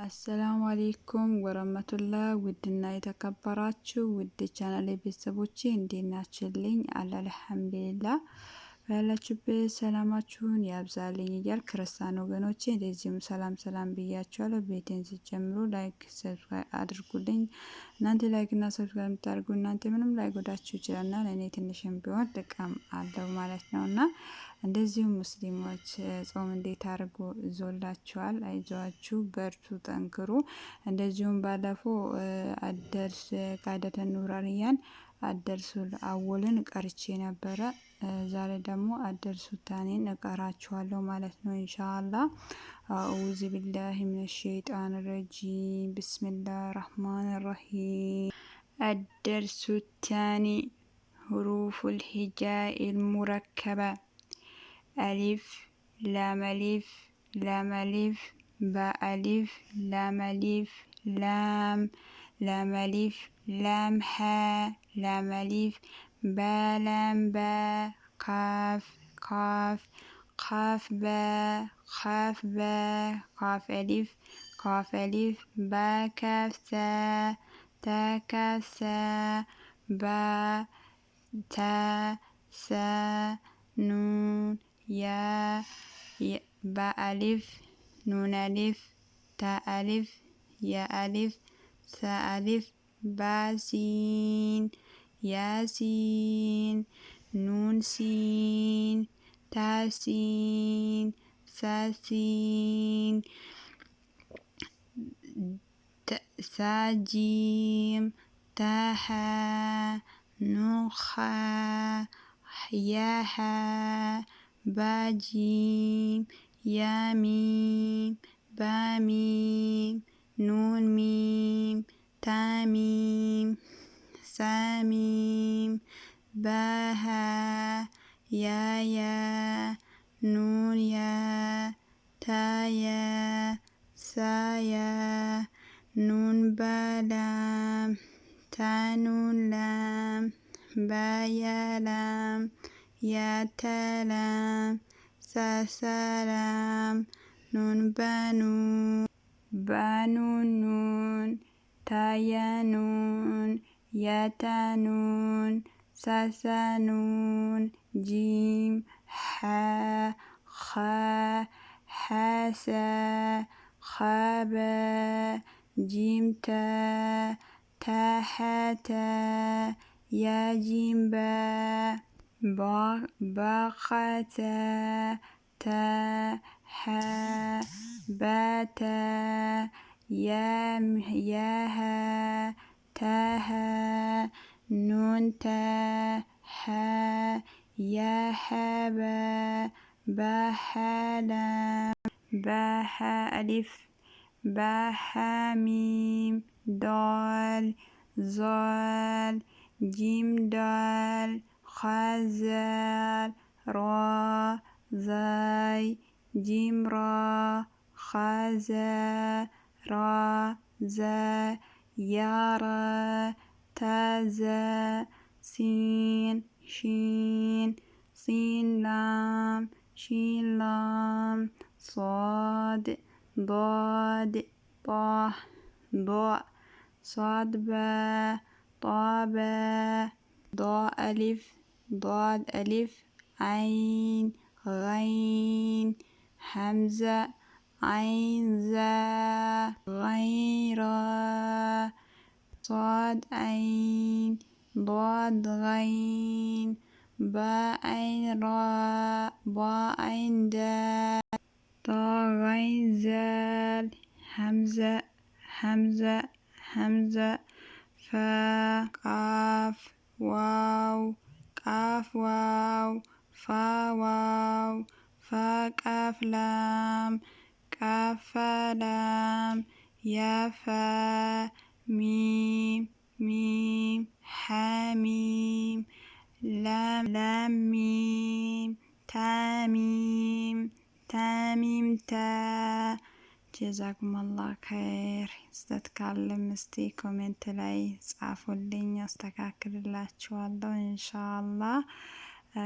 አሰላሙ አሌይኩም ወረህመቱላህ ውድና የተከበራችሁ ውድ ቻናሌ ቤተሰቦቼ እንዴት ናችሁልኝ? አልሐምዱሊላህ ያላችሁበት ሰላማችሁን ያብዛልኝ እያልኩ ክርስቲያን ወገኖቼ እንደዚሁም ሰላም ብያችኋለሁ። ቤቴን ስትጀምሩ ላይክ ሰብስክራይብ አድርጉልኝ። እናንተ ላይክ እና ሰብስክራይብ የምታደርጉ እናንተ ምንም ላይጎዳችሁ ይችላልና እኔ ትንሽም ቢሆን ጥቅም አለው ማለት ነውና እንደዚሁም ሙስሊሞች ጾም እንዴት አድርጎ ይዞላችኋል? አይዟችሁ በርቱ ጠንክሩ። እንደዚሁም ባለፈው አደርስ ቃደተ ኑራንያን አደርሱል አወልን ቀርቼ ነበረ። ዛሬ ደግሞ አደርሱ ታኔን እቀራችኋለሁ ማለት ነው ኢንሻአላህ። አኡዙ ቢላሂ ሚነሽ ሸይጣን ረጂም ቢስሚላህ ረህማን ረሂም። አደርሱ ታኒ ሁሩፉል ሂጃኢል ሙረከበ ألف لام ألف لام ألف باء ألف لام ألف لام لام ألف لام حاء لام ألف با لام با قاف قاف قاف با قاف با قاف ألف با كاف تا تا كاف سا با تا سا نون يا با ألف نون ألف تا ألف يا ألف سا ألف با سين يا سين نون سين تا سين سا سين سا جيم تا ها نون خا يا ها باجيم يا ميم باميم نون ميم تاميم ساميم باها يا نون يا تايا سايا نون بالام تانون لام بايا لام يا تلام سلام نون بانون نون تايا نون يا تانون ساسانون جيم حا خا حاسا خابا جيم تا حاتا يا جيم باقتا تا ها باتا ياها تاها نون تا ها يا حابا باحالا باها ألف باها ميم دال زال جيم دال خازال را زاي جيم را خازا را زا يارا تازا سين شين سين لام شين لام صاد ضاد طه ضاء صاد با طابا ضاء ألف ضاد ألف عين غين حمزة عين زا غيرا صاد عين ضاد غين باء عين را باء عين دال طا غين زال همزة فا قاف واو قاف واو فا واو فا قاف لام قاف فا لام يا فا ميم حاميم لام ميم تاميم تا ጀዛኩም አላህ ኸይር። ስህተት ካለም እስቲ ኮሜንት ላይ ጻፉልኝ አስተካክልላችኋለሁ ኢንሻአላህ።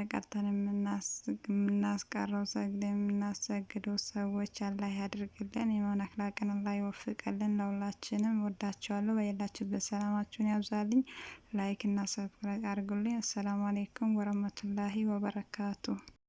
ቀርተን የምናስቀረው ሰግደን የምናሰግደው ሰዎች አላህ ያድርግልን። የመሆን አክላቅን አላህ ይወፍቅልን። ለሁላችንም ወዳቸዋለሁ። በየላችሁበት ሰላማችሁን ያብዛልኝ። ላይክ እና ሰብስክራይብ አድርጉልኝ። አሰላሙ አሌይኩም ወረህመቱላሂ ወበረካቱ።